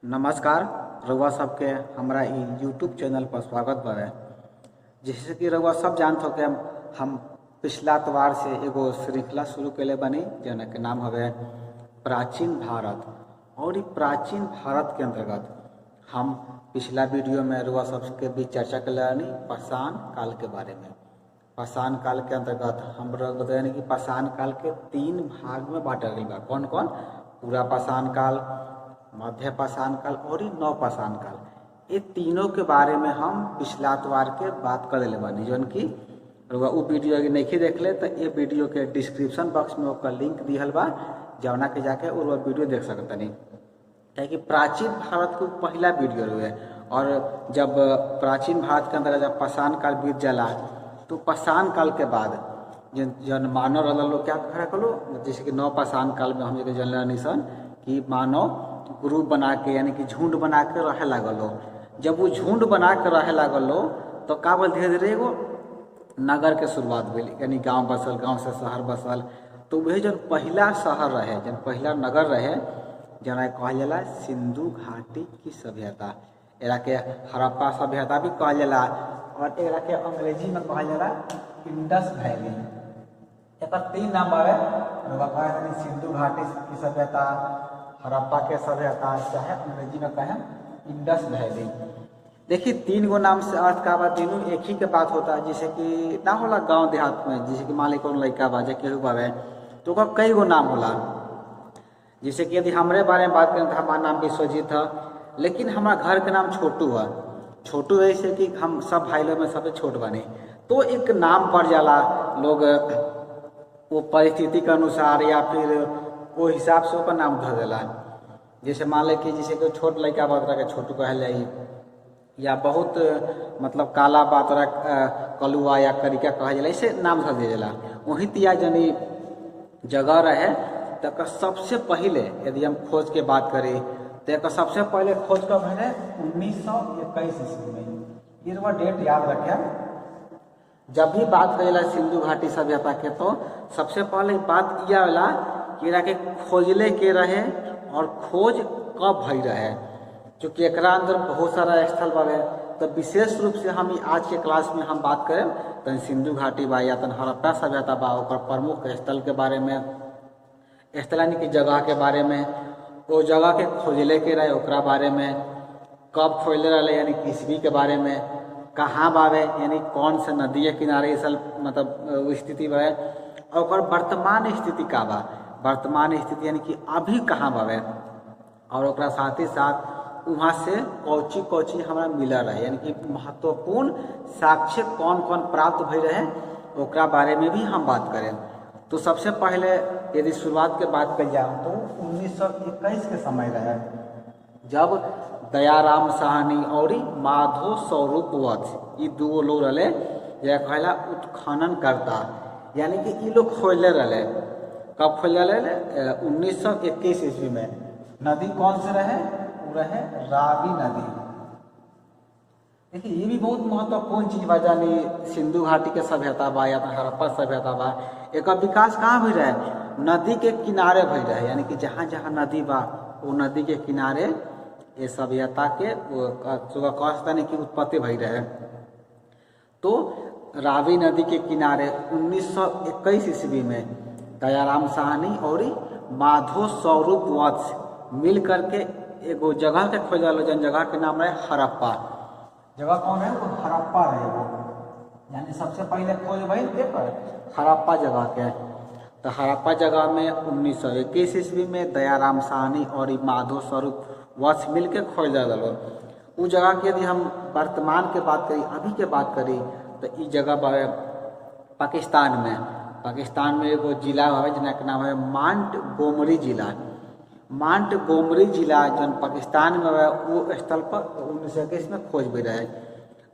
नमस्कार। रउआ सबके हमरा ई यूट्यूब चैनल पर स्वागत बावे। जैसे कि रउआ सब जानत हो कि हम पिछला अतवार से एगो श्रृंखला शुरू कैले बानी जना के नाम हवे प्राचीन भारत। और ई प्राचीन भारत के अंतर्गत हम पिछला वीडियो में रउआ सबके बीच चर्चा कैले बानी पाषाण काल के बारे में। पाषाण काल के अंतर्गत हम बताए कि पाषाण काल के 3 भाग में बांटल गई बा। कौन कौन? पूरा पाषाण काल, मध्य पाषाण काल और नव पाषाण काल। ये तीनों के बारे में हम पिछला अतवार के बात कर ले बानी। जौन कि वो वीडियो अगर नहीं देख ले तो ये वीडियो के डिस्क्रिप्शन बॉक्स में ओकर लिंक दिहल बा, जवना के जाके और वह वीडियो देख सकतनी। क्या कि प्राचीन भारत के पहला वीडियो हुए। और जब प्राचीन भारत के अंदर जब पाषाण काल बीत जाला तो पाषाण काल के बाद जन मानव रह लोग क्या खड़ा करो, जैसे कि नव पाषाण काल में हम एक जनल निशन कि मानव ग्रुप बना के यानी कि झुंड बना के रहे लागलो। जब वो झुंड बना के रहे लागलो तो का बोल धीरे धीरे एगो नगर के शुरुआत भइल, यानी गांव बसल, गांव से शहर बसल। तो वही जन पहला शहर रहे, जन पहला नगर रहे, जना कहल जाला सिंधु घाटी की सभ्यता। एरा के हड़प्पा सभ्यता भी कहल जाला और एरा के अंग्रेजी में कहल जाला इंडस वैली। एक 3 नाम बावे, सिंधु घाटी की सभ्यता, हड़प्पा के सभ्यता, चाहे अंग्रेजी में कहें इंडस वैली। देखिए 3 गो नाम से अर्थ का बात तीनों एक ही के बात होता है। जैसे कि ना होला गांव देहात में, जैसे कि मान ली कौन लड़का बाजे केहू बावे तो ओकर कई गो नाम होला। जैसे कि यदि हमारे बारे में बात करें तो हमारा नाम विश्वजीत है, लेकिन हमारा घर के नाम छोटू है। छोटू ऐसे कि हम सब भाई लोग में सबसे छोट बने, तो एक नाम पड़ जाला। लोग वो परिस्थिति के अनुसार या फिर वो हिसाब से ओकर नाम धर देला। जैसे मान ले कि जैसे कोई छोट लड़का बात रहा छोटू कहल जाई, या बहुत मतलब काला बात रहा कलुआ या करिका कहल जाला, ऐसे नाम धर दिया। वहीं तिया जनी जगह रहे तो सबसे पहले यदि हम खोज के बात करें तो सबसे पहले खोज कब है 1921 ईस्वी में। ये डेट याद रखें। जब भी बात करेला सिंधु घाटी सभ्यता के तो सबसे पहले बात यह होला कि के खोजले के रहे और खोज कब भई रहे। चूँकि एक अंदर बहुत सारा स्थल बावे, तो विशेष रूप से हम आज के क्लास में हम बात करें तो सिंधु घाटी बा या तन हड़प्पा सभ्यता बा, ओकर प्रमुख स्थल के बारे में, स्थलानी की जगह के बारे में, वो जगह के खोजले के रहे ओकरा बारे में, कब खोजले रहे यानी ईस्वी के बारे में, कहाँ बावे यानी कौन से नदी के किनारे इस मतलब वो स्थिति बावे, और वर्तमान स्थिति का बा, वर्तमान स्थिति यानी कि अभी कहाँ बावे, और ओकरा साथ ही साथ वहाँ से कौची कौची हमारा मिला रहे, यानी कि महत्वपूर्ण साक्ष्य कौन कौन प्राप्त भई रहे ओकरा बारे में भी हम बात करें। तो सबसे पहले यदि शुरुआत के बात कर जाए तो 1921 के समय रहे, जब दयाराम साहनी और माधव स्वरूप वत्स ये 2 लोग रहे या कहला उत्खनन करता, यानी कि ये लोग खोजले रहे। कब खोजले रहे? 1921 ईस्वी में। नदी कौन से रहे? वो रहे रावी नदी। देखिए ये भी बहुत महत्वपूर्ण चीज बा, जानी सिंधु घाटी के सभ्यता बा या हड़प्पा सभ्यता बा, एक विकास कहाँ भई रहे? नदी के किनारे भई रहे, यानी कि जहाँ जहाँ नदी बा वो नदी के किनारे ये सभ्यता के कहतानी की उत्पत्ति भई रहे। तो रावी नदी के किनारे 1921 ईस्वी में दयाराम साहनी और माधव स्वरूप वत्स मिल करके एगो जगह के खोजल, जन जगह के नाम रहे हड़प्पा। जगह कौन है? वो हड़प्पा रहे वो, यानी सबसे पहले खोज भई हड़प्पा जगह के। तो हड़प्पा जगह में 1921 ईस्वी में दयाराम साहनी और माधव स्वरूप वत्स मिल के खोज दलो। उस जगह की यदि हम वर्तमान के बात करी, अभी के बात करी, तो ये जगह बावे पाकिस्तान में। पाकिस्तान में एगो जिला है जना के नाम है मांट गोमरी जिला। मांट गोमरी जिला जन पाकिस्तान में है, वो स्थल पर 1921 में खोज भी रहे।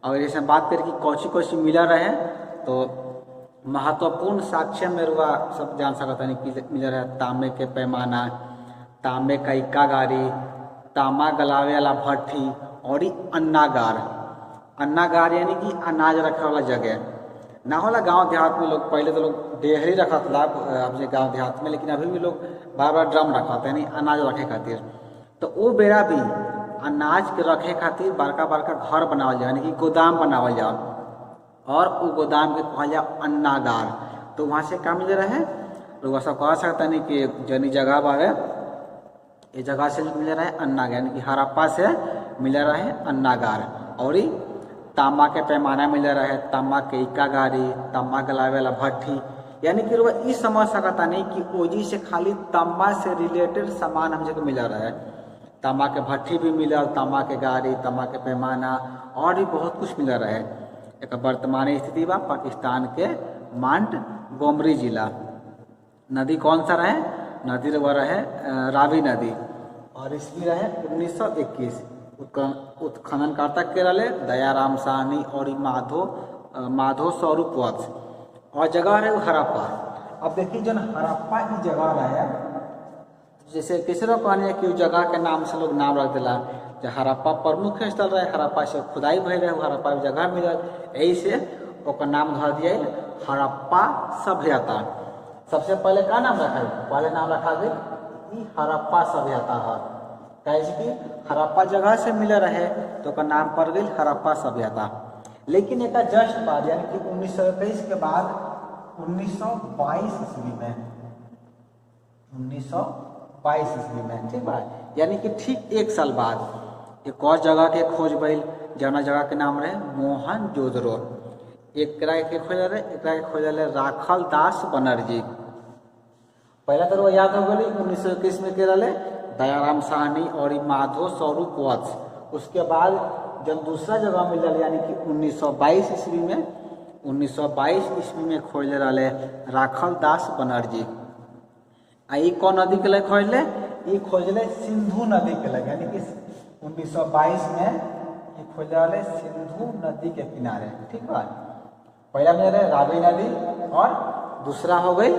और जैसे बात करें कि कौची कौची मिला रहे, तो महत्वपूर्ण साक्ष्य में रुआ सब जान सकता है कि मिला रहे तांबे के पैमाना, तांबे का इक्का गाड़ी, तांबा गलावे वाला भट्ठी और अन्नागार। अन्नागार यानी कि अनाज रखे वाला जगह ना होला। गांव देहात में लोग पहले तो लोग डेहरी रखत ला अपने गांव देहात में, लेकिन अभी भी लोग बार बार ड्रम रखते हैं यानी अनाज रखे खातिर। तो वो बेरा भी अनाज के रखे खातिर बड़का बड़का घर बनावल जाए, यानी कि गोदाम बनावल जाए, और वो गोदाम के कहल जाए अन्नागार। तो वहाँ से का मिले रहे, लोग सब कह सकता नहीं कि जनी जगह बावे, ये जगह से मिले रहे अन्नागार, यानी कि हड़प्पा से मिले रहे अन्नागार। और तांबा के पैमाना मिले रहे, तांबा के इक्का गाड़ी, तांबा गलावे वाला भट्ठी, यानी कि लोग ये समझ सकता नहीं कि ओजी से खाली तांबा से रिलेटेड सामान हम जगह मिला रहे। तांबा के भट्ठी भी मिला, तांबा के गाड़ी, तांबा के पैमाना और भी बहुत कुछ मिला रहे। एक वर्तमान स्थिति बा पाकिस्तान के मांटगोमरी जिला। नदी कौन सा रहे, नदी रहे रावी नदी, और इसकी रहे 1921। उत्खननकर्ता के रहे दयाराम साहनी और माधो स्वरूप वत्स, और जगह रहे हड़प्पा। अब देखिए जो हड़प्पा की जगह रहे, जैसे किसी लोग कहने हैं कि उस जगह के नाम से लोग नाम रख दिला, जो हड़प्पा प्रमुख स्थल रहे, हड़प्पा से खुदाई भय रहे, हड़प्पा जगह मिलल, यही से ओकर नाम धर दिया हड़प्पा सभ्यता। सबसे पहले का नाम रखा है, पहले नाम रखा गई हड़प्पा सभ्यता है, कैसे कि हड़प्पा जगह से मिले रहे तो ओकर नाम पड़ गई हड़प्पा सभ्यता। लेकिन एक जस्ट बाद यानी कि 1921 के बाद 1922 ईस्वी में, 1922 ईस्वी में, ठीक बा, यानी कि ठीक एक साल बाद एक और जगह के खोज भइल, जौना जगह के नाम रहे मोहनजोदड़ो। एक के खोज रहे, एक के खोज रहे राखल दास बनर्जी। पहला तो वो याद हो गई 1921 में के रहे दयाराम साहनी और माधो स्वरूप वत्स। उसके बाद जब दूसरा जगह मिल रहा यानी कि 1922 ईस्वी में, 1922 ईस्वी में खोज रहे राखल दास बनर्जी। आई कौन नदी के लिए खोज ले, ये खोज ले सिंधु नदी के लिए, यानी कि 1922 में ये खोज रहे सिंधु नदी के किनारे, ठीक बा। पहला में रहे रावी नदी और दूसरा हो गई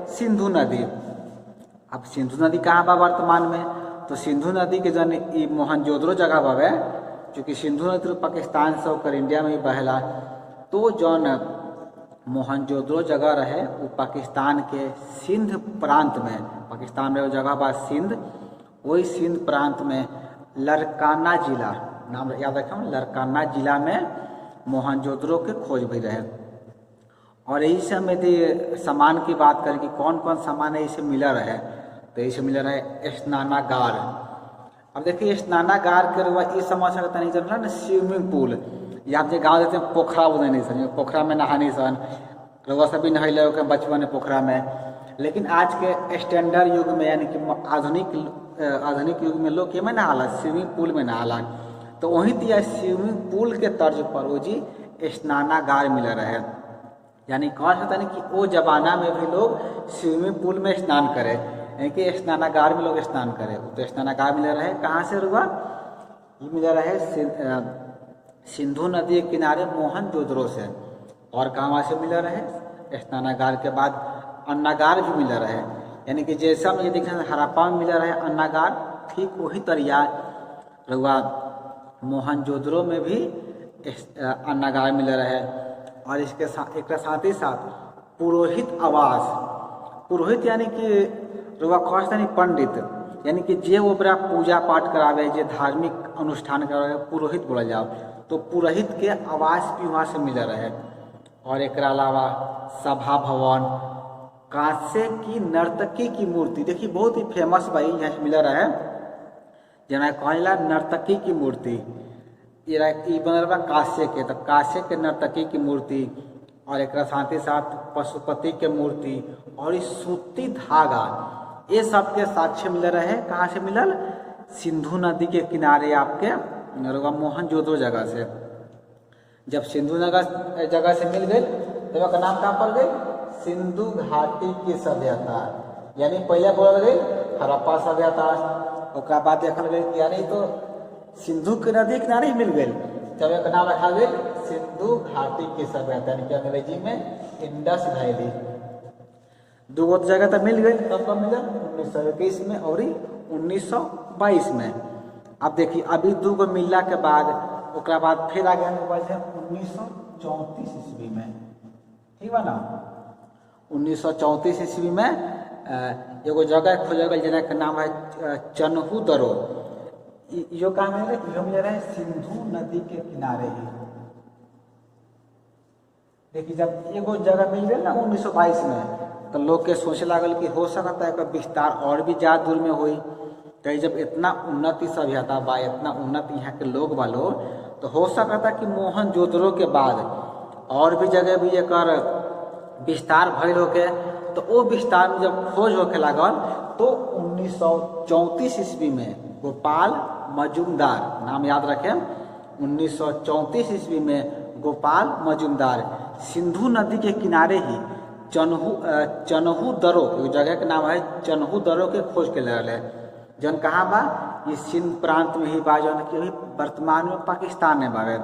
सिंधु नदी। अब सिंधु नदी कहाँ बा वर्तमान में, तो सिंधु नदी के जन ई मोहनजोदड़ो जगह बावे, चूँकि सिंधु नदी तो पाकिस्तान से होकर इंडिया में भी बहला, तो जौन मोहनजोदड़ो जगह रहे वो पाकिस्तान के सिंध प्रांत में, पाकिस्तान में वो जगह बा सिंध, वही सिंध प्रांत में लरकाना जिला, नाम याद रखें, लरकाना जिला में मोहनजोदड़ो के खोज भी रहे। और यही से हम यदि सामान की बात करें कि कौन कौन सामान है इसे मिला रहे, तो इसे मिला रहे स्नानागार। अब देखिए स्नानागार के रुआ ये समझ सकता नहीं चल रहा ना, स्विमिंग पूल, या आप जो गाँव देते हैं पोखरा बोले नहीं सन, पोखरा में नहानी सन, रुआ सभी नहले के बचपन में पोखरा में। लेकिन आज के स्टैंडर्ड युग में यानी कि आधुनिक युग में लोग ये में नहाला, स्विमिंग पूल में नहाला, तो वहीं दिया स्विमिंग पूल के तर्ज पर वो जी स्नानागार मिला रहे। यानी कहा जाता नहीं कि वो जमाना में भी लोग स्विमिंग पूल में स्नान करें, यानी कि स्नानागार में लोग स्नान करें। तो स्नानागार मिले रहे कहाँ से रुआ, ये मिले रहे सिंधु नदी के किनारे मोहनजोदड़ो से। और कहाँ से मिले रहे, स्नानागार के बाद अन्नागार भी मिले रहे, यानी कि जैसा मुझे दिख रहा है हड़प्पा में मिले रहे अन्नागार, ठीक वही तरिया रुआ मोहनजोदड़ो में भी अन्नागार मिले रहे। और इसके साथ एक साथ ही साथ पुरोहित आवास, पुरोहित यानी कि रुआ कहते पंडित, यानी कि जे ओकरा पूजा पाठ करावे, जे धार्मिक अनुष्ठान करावे, पुरोहित बोला जाओ, तो पुरोहित के आवास भी वहाँ से मिले रहे। और एक अलावा सभा भवन, कांसे की नर्तकी की मूर्ति, देखिए बहुत ही फेमस भाई यहाँ से मिले रहे, जना कहला नर्तकी की मूर्ति, ये बनल बा कांसे के, तो कांसे के नर्तकी की मूर्ति। और एक साथ ही साथ पशुपति के मूर्ति और इस सूती धागा, ये सब के साक्ष्य मिल रहे। कहाँ से मिलल, सिंधु नदी के किनारे आपके मोहनजोदड़ो जगह से। जब सिंधु जगह से मिल गई तो का नाम कहाँ पड़ गई, सिंधु घाटी की सभ्यता, यानी पहले बोल गई हड़प्पा सभ्यता। और बाद देखल गई यानी तो सिंधु के नदी किनारे ही मिल गई, तब एक नाम रखा गई सिंधु घाटी की सभ्यता, यानी कि अंग्रेजी में इंडस वैली। दो जगह तो मिल गई, तब कब मिला 1921 में और 1922 में। अब देखिए अभी दो गो मिलला के बाद ओकरा बाद फिर आगे हम बढ़े 1934 ईस्वी में, ठीक बा ना। 1934 ईस्वी में एगो जगह खोजल गई जना के नाम है चन्हू दरो। यो कहाँ मिल रहा है, यो मिल रहा है सिंधु नदी के किनारे ही। देखिए जब एगो जगह मिल गई ना 1922 में, तो लोग के सोचे लागल कि हो सकता है विस्तार और भी ज़्यादा दूर में हुई। तो जब इतना उन्नति सभ्यता बा, इतना उन्नत यहाँ के लोग बा लोग, तो हो सकता कि मोहनजोदड़ो के बाद और भी जगह भी एक विस्तार भइल होके। तो वो विस्तार में जब खोज होके लागल तो 1934 ईस्वी में गोपाल मजूमदार, नाम याद रखें, 1934 ईस्वी में गोपाल मजूमदार सिंधु नदी के किनारे ही चनहू दरो, एक जगह के नाम है चनहू दरो के खोज के ले जन कहाँ बा, ये सिंध प्रांत में ही बा, जौन कि अभी वर्तमान में पाकिस्तान में बावे।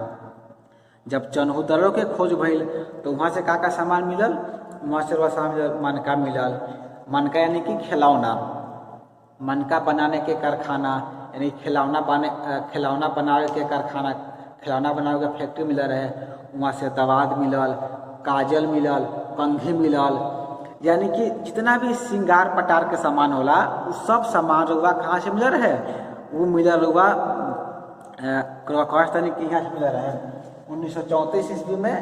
जब चनहू दरो के खोज भइल तो वहाँ से का सामान मिलल, वहाँ से सामान मनका मिलल। मनका यानी कि खिलौना, मनका बनाने के कारखाना, यानी खिलौना बनावे के कारखाना, खिलौना बनावे के फैक्ट्री मिल रहे। वहाँ से दवात मिलल, काजल मिलल, कंघी मिलल, यानी कि जितना भी श्रृंगार पटार के सामान होला वो सब सामान रुआ कहाँ से मिल रहे, वो मिलल रुआ कहनी कि यहाँ से मिल रहे 1934 ईस्वी में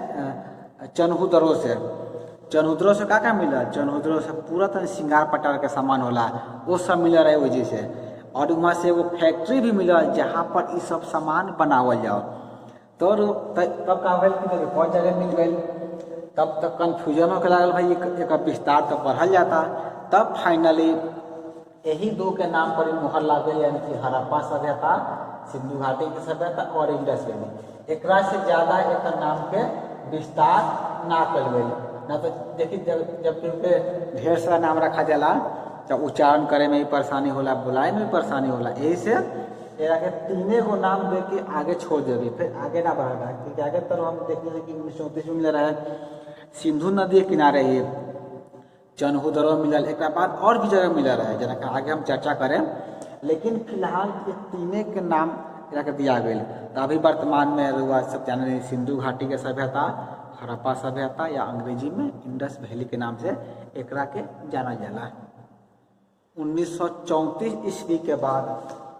चनहू दरो से। चनहू दरो से का मिलल, चनहू दरो से पूरा तरह श्रृंगार पटार के सामान होला वो सब मिल रहे वजह से। और वहाँ से वो फैक्ट्री भी मिलल जहाँ पर ये सब सामान बनावल जाओ। तो तब का भेल कि बहुत जगह मिल गई, तब तक कन्फ्यूजन होके लागल भाई एक विस्तार तो बढ़ल जाता। तब फाइनली यही दो के नाम पर मुहर लागल, यानी कि हड़प्पा सभ्यता, सिंधु घाटी की सभ्यता और इंडस वैली। एक से ज़्यादा एक नाम के विस्तार ना कल गई ना। तो देखिए जब क्योंकि ढेर सारा नाम रखा जाला तो उच्चारण करे में भी परेशानी होला, बुलाए में भी परेशानी होला। यही से के तीने को नाम दे के आगे छोड़ देगी, फिर आगे ना बढ़ेगा। क्योंकि आगे तो हम देखते हैं कि 1934 में मिल रहा है सिंधु नदी के किनारे ही चनहू दरो मिलल, एक बाद और भी जगह मिल रहा है जना आगे हम चर्चा करें। लेकिन फिलहाल ये तीने के नाम के दिया गया। तो अभी वर्तमान में रुआ सब जाने सिंधु घाटी के सभ्यता, हड़प्पा सभ्यता या अंग्रेजी में इंडस वैली के नाम से एकरा के जाना जाला। 1934 ईस्वी के बाद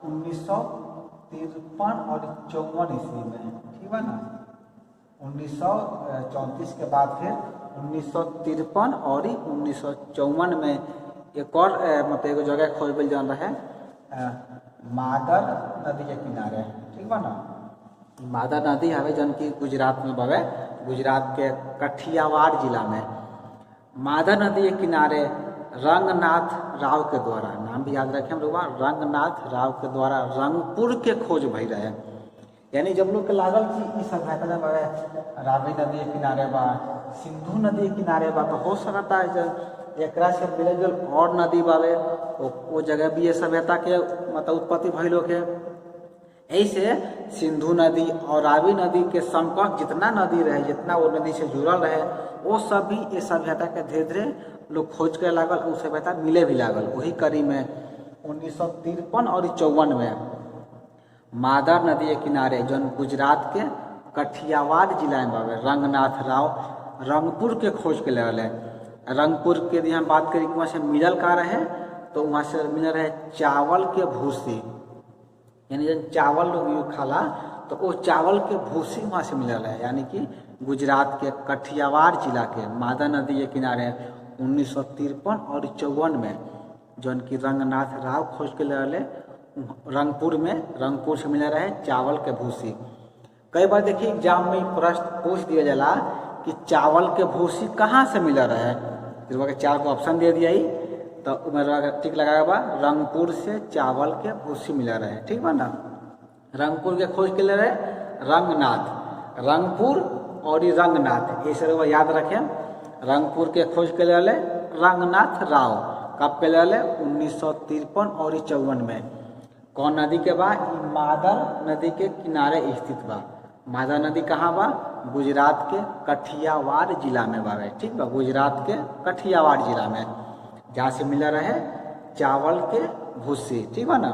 1953 और 54 ईस्वी में, ठीक है ना, 1934 के बाद फिर 1953 और 1954 में एक और मतलब एक जगह खोजल जान रहा है मादर नदी के किनारे, ठीक बा ना। मादर नदी हवे जन की गुजरात में बवे, गुजरात के कठियावाड़ जिला में। मादर नदी के किनारे रंगनाथ राव के द्वारा, नाम भी याद रखें हम लोग, रंगनाथ राव के द्वारा रंगपुर के खोज भई रहे। यानी जब लोग के लागल कि इस सभ्यता में बवे रावी नदी के किनारे बा, सिंधु नदी के किनारे बा, तो हो सकता है जब एकरा से मिले जुल और नदी बावे वो जगह भी ये सभ्यता के मतलब उत्पत्ति भइल के। ऐसे सिंधु नदी और रावी नदी के समकक्ष जितना नदी रहे, जितना वो नदी से जुड़ल रहे, वो सब भी ये सभ्यता के धीरे धीरे लोग खोज के लागल, वो सभ्यता मिले भी लागल। वही कड़ी में 1953 और 54 में मादर नदी के किनारे जो गुजरात के कठियावाड़ जिला में बावे रंगनाथ राव रंगपुर के खोज के ले। रंगपुर के यदि हम बात करें कि वहाँ से मिलल का रहे, तो वहाँ से मिल रहे चावल के भूसी, यानी जब चावल लोग खाला तो वो चावल के भूसी वहाँ से मिलल है। यानी कि गुजरात के कठियावाड़ जिला के मादर नदी के किनारे 1953 और 54 में जौन की रंगनाथ राव खोज के ले रंगपुर में, रंगपुर से मिले रहे चावल के भूसी। कई बार देखिए एग्जाम में प्रश्न पूछ दिया जाला कि चावल के भूसी कहाँ से मिल रहे हैं, फिर चार को ऑप्शन दे दिया ही, तो मेरा टिक लगाया बा रंगपुर से चावल के भूसी मिल रहे हैं, ठीक बा ना। रंगपुर के खोज के ले रहे रंगनाथ, रंगपुर और रंगनाथ, ये सब याद रखें। रंगपुर के खोज के ले रंगनाथ राव कब के ले 1953 और 54 में। कौन नदी के बा, मादर नदी के किनारे स्थित बा। मादर नदी कहाँ बा, गुजरात के कठियावाड़ जिला में बावे, ठीक बा, गुजरात के कठियावाड़ जिला में, जहाँ से मिल रहे चावल के भूसी, ठीक बा ना।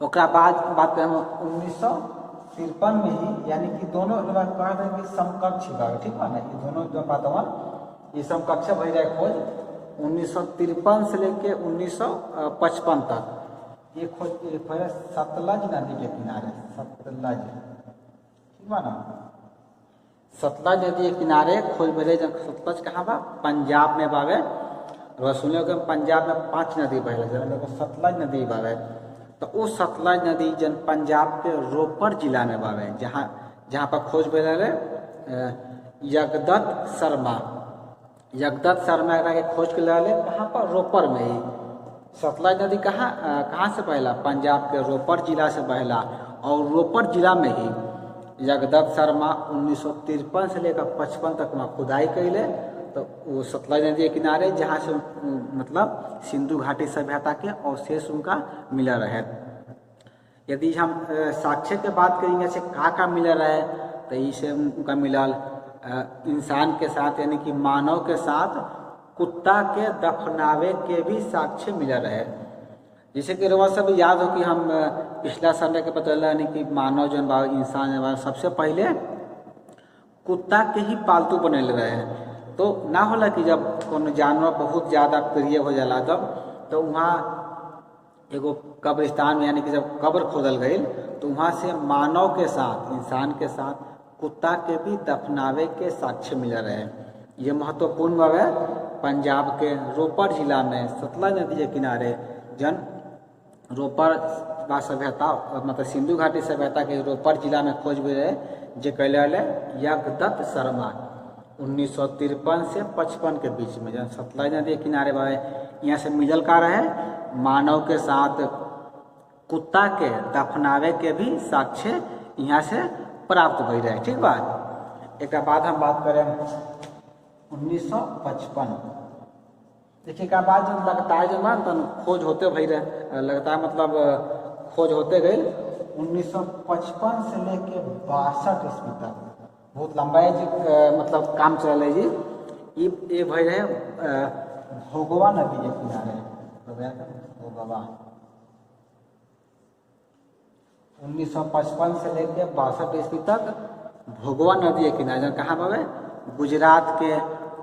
ओकरा बाद बात करें 1953 में ही, यानी कि दोनों कहा था कि समकक्ष बावे, ठीक बा ना, ये दोनों जो बात ये समकक्ष भई रहे खोज 1953 से लेके 1955 तक। एक है सतलज नदी के किनारे, सतलज, ठीक बा ना। सतलज नदी के किनारे खोज भरे। सतलज कहाँ बा? पंजाब में बावे। और सुनियो कि पंजाब में 5 नदी बहल, जन सतलज नदी बावे। तो वो सतलज नदी जन पंजाब के रोपड़ जिला में बावे, जहाँ पर खोज भरे रहे जगदत्त शर्मा। जगदत्त शर्मा एकरा के खोज के ले कहाँ पर? रोपड़ में ही। सतलज नदी कहाँ से बहला? पंजाब के रोपड़ जिला से बहला। और रोपड़ जिला में ही जगदत्त शर्मा 1953 से लेकर 55 तक वहाँ खुदाई कैले। तो वो सतलज नदी के किनारे जहाँ से मतलब सिंधु घाटी सभ्यता के अवशेष उनका मिला रहे। यदि हम साक्ष्य के बात करेंगे से का मिला रहे, तो इसे उनका मिलल इंसान के साथ यानी कि मानव के साथ कुत्ता के दफनावे के भी साक्ष्य मिला रहे। जैसे कि रउआ सब याद हो कि हम पिछला समय के बतल यानी कि मानव जन बा, इंसान जन बा, सबसे पहले कुत्ता के ही पालतू बनल रहे। तो ना होला कि जब कोनो जानवर बहुत ज़्यादा प्रिय हो जाला तब तो वहाँ एगो कब्रिस्तान में यानी कि जब कब्र खोदल गई तो वहाँ से मानव के साथ, इंसान के साथ कुत्ता के भी दफनावे के साक्ष्य मिल रहे। ये महत्वपूर्ण बात है। पंजाब के रोपड़ जिला में सतलज नदी के किनारे जन रोपड़ बा सभ्यता मतलब सिंधु घाटी सभ्यता के रोपड़ जिला में खोज भी रहे, जे कैले जगदत्त शर्मा 1953 से 55 के बीच में जन सतलज नदी के किनारे बा। यहाँ से मिलल का रहे मानव के साथ कुत्ता के दफनावे के भी साक्ष्य यहाँ से प्राप्त भई रहे। ठीक बा। एक बाद हम बात करें 1955। देखिए का बाद जब लगातार जब तन खोज होते भई रहे, लगातार मतलब खोज होते गए 1955 से लेके 62 ईस्वी तक बहुत लंबा है जी मतलब काम चल है जी। ये भई रहे भोगवा नदी के किनारे, भोगवा 1955 से लेके 62 ईस्वी तक भोगवा नदी के किनारे कहाँ बावे? गुजरात के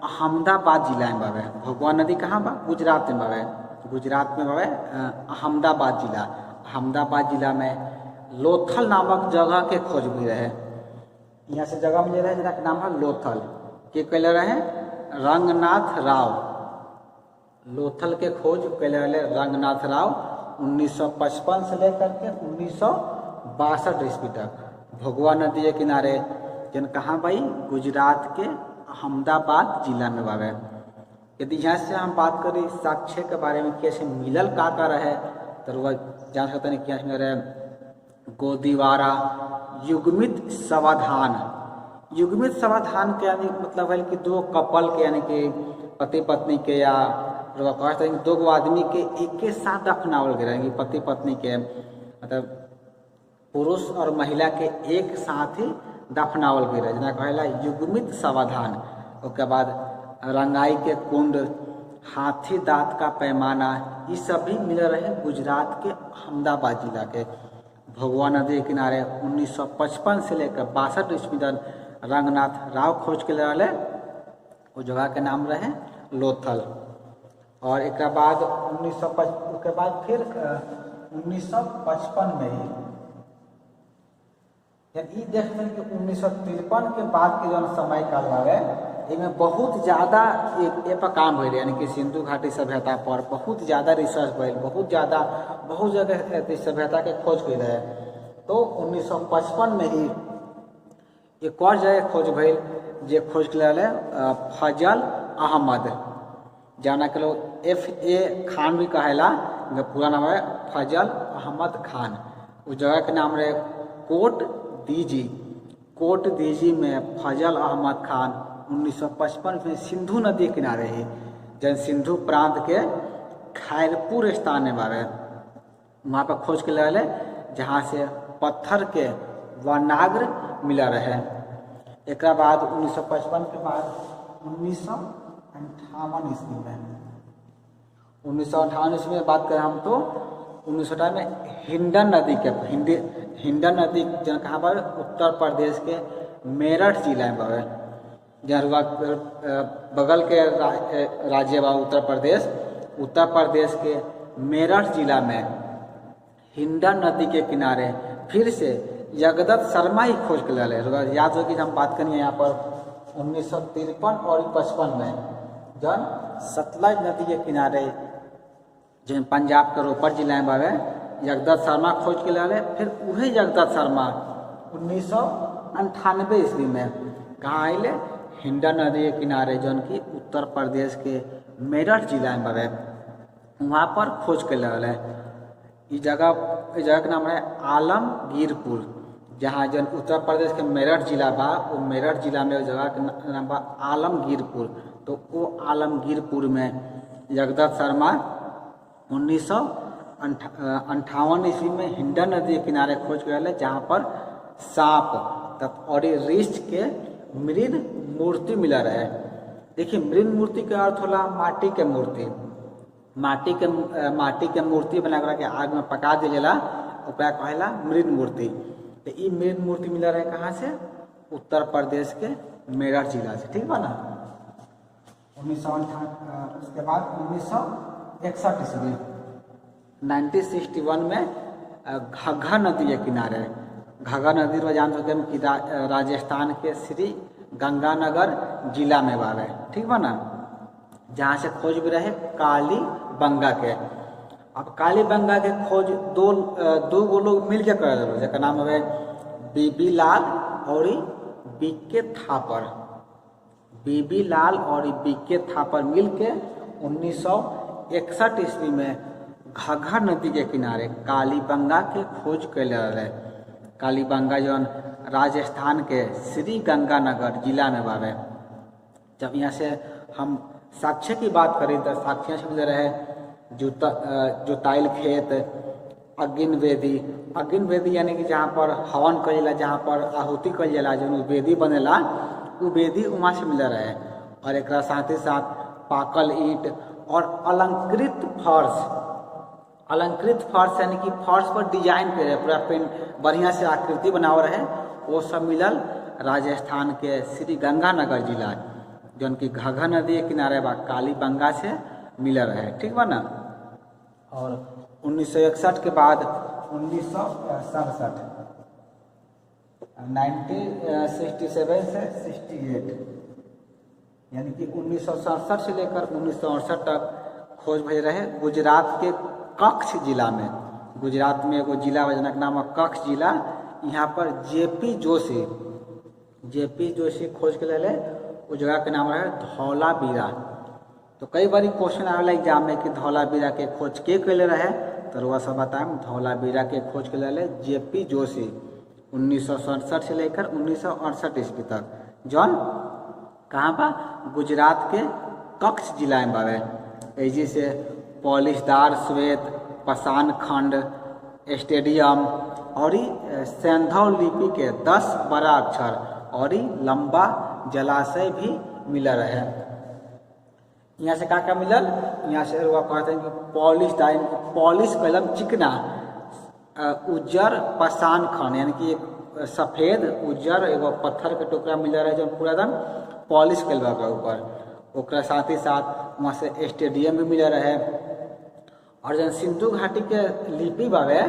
अहमदाबाद जिला में बावे। भोगवा नदी कहाँ बा? गुजरात में बावे। गुजरात में बावे अहमदाबाद जिला। अहमदाबाद जिला में लोथल नामक जगह के खोज भी रहे। यहाँ से जगह मिले रहे जिनका नाम है लोथल। के कैले रहे? रंगनाथ राव। लोथल के खोज कैले रहे रंगनाथ राव 1955 से लेकर के 1962 ईस्वी तक। भोगवा नदी के किनारे जन कहाँ भाई? गुजरात के अहमदाबाद जिला में बावे। यदि यहाँ से हम बात करें साक्ष्य के बारे में कैसे मिलल का रहे, तो वह जान सकते हैं क्या रहे गोदीवारा युग्मित समाधान। युग्मित समाधान के यानी मतलब है कि दो कपल के यानी कि पति पत्नी के या कहते हैं दो आदमी के एक के साथ दफनावल गए, पति पत्नी के मतलब पुरुष और महिला के एक साथ ही दफनावल गए जना कहला युग्मित समाधान। उसके बाद रंगाई के कुंड, हाथी दांत का पैमाना, ये सब भी मिल रहे गुजरात के अहमदाबाद जिला के भोगवा नदी के किनारे 1955 से लेकर 62 ईस्वी तक रंगनाथ राव खोज के रहे। वो जगह के नाम रहे लोथल। और एक बाद 1955 के बाद फिर 1955 में ही यदि देखते हैं कि 1953 के बाद के जो समय काल बावे इनमें बहुत ज़्यादा एक पर काम भइल, यानी कि सिंधु घाटी सभ्यता पर बहुत ज़्यादा रिसर्च भइल, बहुत जगह सभ्यता के खोज कर रहे। तो 1955 में ही एक और जगह खोज भइल जे खोज के लिए फजल अहमद, जाना के लोग FA खान भी कहेला, पूरा नाम है फजल अहमद खान। उस जगह के नाम रहे कोट दीजी में फजल अहमद खान 1955 में सिंधु नदी के किनारे ही जन सिंधु प्रांत के खैरपुर स्थान में बारे वहाँ पर खोज के ले जहाँ से पत्थर के वनाग्र मिला रहे। एक बाद 1955 के बाद 1958 ईस्वी में 1958 ईस्वी में बात करें हम तो 1958 में हिंडन नदी के हिंडन नदी जन कहाँ पर? उत्तर प्रदेश के मेरठ जिला में बावे। जहाँ बगल के राज्य बा उत्तर प्रदेश के मेरठ जिला में हिंडन नदी के किनारे फिर से जगदत्त शर्मा ही खोज के लाले। याद हो कि हम बात करेंगे यहाँ पर 1953 और 55 में जन सतलज नदी के किनारे जो पंजाब के रोपड़ जिला में बावे जगदत्त शर्मा खोज के लाले। फिर वही जगदत्त शर्मा 1998 ईस्वी में कहाँ आइले, हिंडन नदी के किनारे जौन की उत्तर प्रदेश के मेरठ जिला में बावे वहाँ पर खोज के लाले। इस जगह के नाम है आलमगीरपुर, जहाँ जन उत्तर प्रदेश के मेरठ जिला बा वो मेरठ जिला में जगह के नाम बा आलमगीरपुर। तो वो आलमगीरपुर में जगदत्त शर्मा 1958 ईस्वी में हिंडन नदी के किनारे खोज कर रहे, जहाँ पर सांप और रिष्ट के मृद मूर्ति मिला रहे। देखिए मृद मूर्ति के अर्थ होला माटी के मूर्ति। माटी के मूर्ति बना के आग में पका दिला ओकरा कहेला मृद मूर्ति। तो ये मृद मूर्ति मिला रहे कहाँ से, उत्तर प्रदेश के मेरठ जिला से। ठीक बा ना। 1958 उसके बाद 1961 ईस्वी 1961 में घग्घर नदी के किनारे, घग्घर नदी में जान सकते हैं कि राजस्थान के श्री गंगानगर जिला में बावे। ठीक बा ना। जहाँ से खोज भी रहे काली बंगा के। अब काली बंगा के खोज दो गो लोग मिल के कर रहे, जकर नाम है बीबी लाल और बीके थापर। बीबी लाल और बीके थापर मिल के 1961 ईस्वी में घग्घर नदी के किनारे कालीबंगा के खोज कैले रहे। कालीबंगा जौन राजस्थान के श्री गंगानगर जिला में बावे। जब यहाँ से हम साक्ष्य की बात करें तो साक्ष्य से मिल रहे जोताइल खेत, अग्नि वेदी यानी कि जहाँ पर हवन कल जाला, जहाँ पर आहुति कल जाला, जो वेदी बनेला वो वेदी वहाँ से मिल रहे। और एक साथ ही साथ पाकल ईंट और अलंकृत फर्श यानी कि फर्श पर डिजाइन पे पूरा पेंट बढ़िया से आकृति बनाव रहे, वो सब मिलल राजस्थान के श्री गंगानगर जिला जौन की घग्घर नदी के किनारे बा कालीबंगा से मिल रहे। ठीक बा ना। और 1961 के बाद 1967 1967 से 68 यानी कि 1967 से लेकर 1968 तक खोज भेज रहे गुजरात के कच्छ जिला में। गुजरात में एगो जिला जना के नाम है कच्छ जिला। यहाँ पर जेपी जोशी खोज के ले उस जगह के नाम है धौलावीरा। तो कई बार क्वेश्चन आवेला एग्जाम में कि धौलावीरा के खोज के कैले रहे, तो वह सब बताएं। धौलावीरा के खोज के ले जेपी जोशी 1967 से लेकर 1968 ईस्वी तक, जौन कहाँ बा गुजरात के कच्छ जिला में बावे। एजी से पॉलिशदार श्वेत पाषाण खंड, स्टेडियम और सैंधव लिपि के 10 बड़ा अक्षर और लंबा जलाशय भी मिल रहे। यहाँ से क्या मिलल, यहाँ से वो कहते हैं कि पॉलिश कलम चिकना उज्जर पाषाण खंड यानी कि एक सफ़ेद उज्जर एगो पत्थर के टुकड़ा मिल रहा है जो पूरा एकदम पॉलिश कल बा ऊपर। ओकरा साथ ही साथ वहाँ से स्टेडियम भी मिल रहे। और जन सिंधु घाटी के लिपि बावे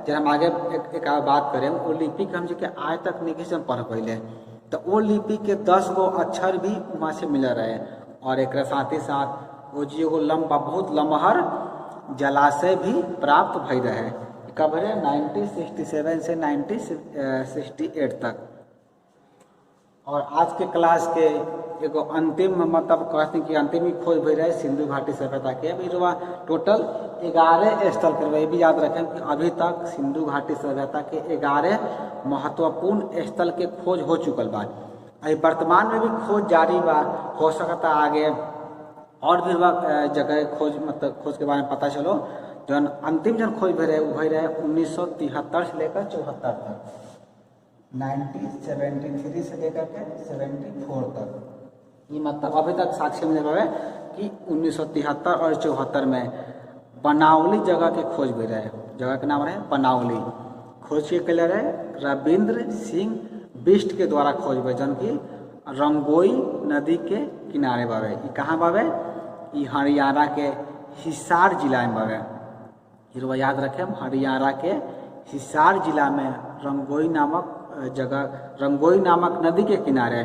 जब हम आगे एक बात करें, वो लिपि के हम जी के आज तक नहीं से पढ़ पहले, तो वो लिपि के 10 गो अक्षर भी वहाँ से मिल रहे। और एक साथ ही साथ वो जी एगो लंबा बहुत लम्हर जलाशय भी प्राप्त भई रहे। कब है 1967 से 1968 तक। और आज के क्लास के एगो अंतिम मतलब कहते हैं कि अंतिम ही खोज भई रहे सिंधु घाटी सभ्यता के। अभी टोटल 11 स्थल करवे, भी याद रखें कि अभी तक सिंधु घाटी सभ्यता के 11 महत्वपूर्ण स्थल के खोज हो चुकल बा। अभी वर्तमान में भी खोज जारी बा, हो सकता आगे और भी जगह खोज मतलब खोज के बारे में पता चलो। जन अंतिम जन खोज भई रहे वो भई रहे 1973 से लेकर 74 तक, 1973 से लेकर के 74 तक। ये मतलब अभी तक साक्ष्य मिल रहा है कि 1973 और 74 में बनावली जगह के खोज भी रहे। जगह के नाम रहे बनावली। खोज के कलर है रविंद्र सिंह बिष्ट के द्वारा खोज हुए, जन की रंगोई नदी के किनारे बावे। ये कहाँ बावे, ये हरियाणा के हिसार जिला में बावे। हिरवा याद रखें, हरियाणा के हिसार जिला में रंगोई नामक नदी के किनारे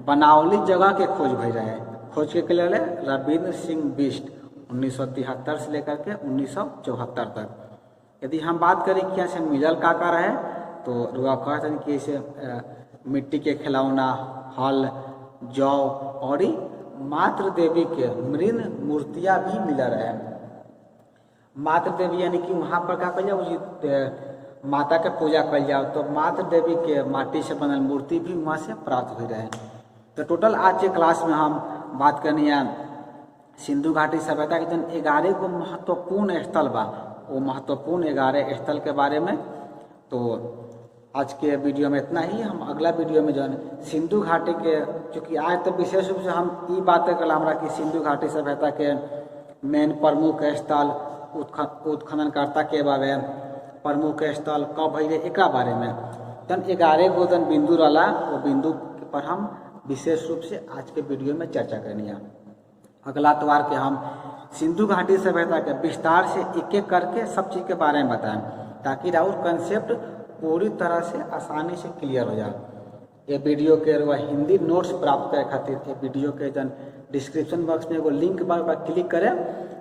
बनावली जगह के खोज भई रहे। खोज के लिए रविंद्र सिंह बिष्ट 1973 से लेकर के 1974 तक। यदि हम बात करें कि यहाँ से मिलल का रहे तो रुआ कहते हैं कि इसे मिट्टी के खिलौना, हल, जौ और मातृ देवी के मृण मूर्तियाँ भी मिल रहे हैं। मातृ देवी यानी कि वहाँ पर क्या कल जाओ, माता के पूजा कल जाओ तो मातृ देवी के माटी से बनल मूर्ति भी वहाँ से प्राप्त हो रहे। तो टोटल आज के क्लास में हम बात करनी है सिंधु घाटी सभ्यता के जन 11 को महत्वपूर्ण स्थल बा, वो महत्वपूर्ण 11 स्थल के बारे में। तो आज के वीडियो में इतना ही। हम अगला वीडियो में जो सिंधु घाटी के, चूँकि आज तो विशेष रूप से हम ये बातें कल हमारा कि सिंधु घाटी सभ्यता के मेन प्रमुख स्थल, उत्खननकर्ता के बारे, प्रमुख स्थल कब भइले एक बारे में जन 11 गो जन बिंदु रहा, वो बिंदु पर हम विशेष रूप से आज के वीडियो में चर्चा करनी है। अगला अतवार के हम सिंधु घाटी सभ्यता के विस्तार से एक एक करके सब चीज़ के बारे में बताएं, ताकि राउर कंसेप्ट पूरी तरह से आसानी से क्लियर हो जाए। ये वीडियो के हिंदी नोट्स प्राप्त करे खातिर ये वीडियो के जन डिस्क्रिप्शन बॉक्स में एगो लिंक पर क्लिक करें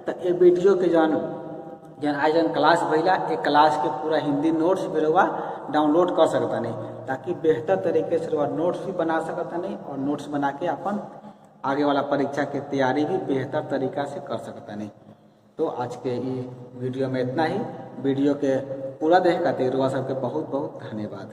तो ये वीडियो के जन आज जन क्लास भैया एक क्लास के पूरा हिंदी नोट्स भी रुआ डाउनलोड कर सकता नहीं, ताकि बेहतर तरीके से रुआ नोट्स भी बना सकता नहीं और नोट्स बना के अपन आगे वाला परीक्षा की तैयारी भी बेहतर तरीका से कर सकता नहीं। तो आज के वीडियो में इतना ही। वीडियो के पूरा देख खातिर रुआ सबके बहुत बहुत धन्यवाद।